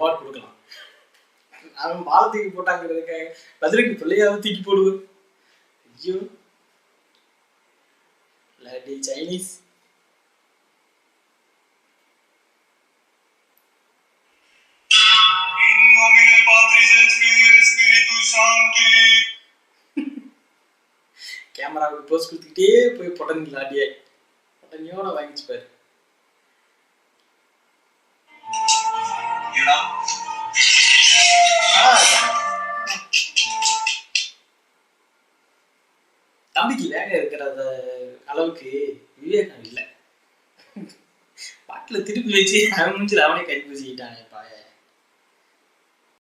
Award கொடுக்கலாம். அவன் மாலை தூக்கி போட்டாங்கிறதுக்காக பதிலுக்கு பிள்ளையாவது தூக்கி போடுவேன். ஐயோ லேடி சைனீஸ். கேமராவுக்கு போஸ்ட் கொடுத்துக்கிட்டே போய் பொட்டனிங்களாடியே பொட்டனியோட வாங்கிச்சு பாரு. தம்பிக்கு வேகம் இருக்கிறத அளவுக்கு விவேகம் இல்லை. பாட்டில் திருப்பி வச்சு அவன் முடிஞ்சு அவனே கை பூசிக்கிட்டான்.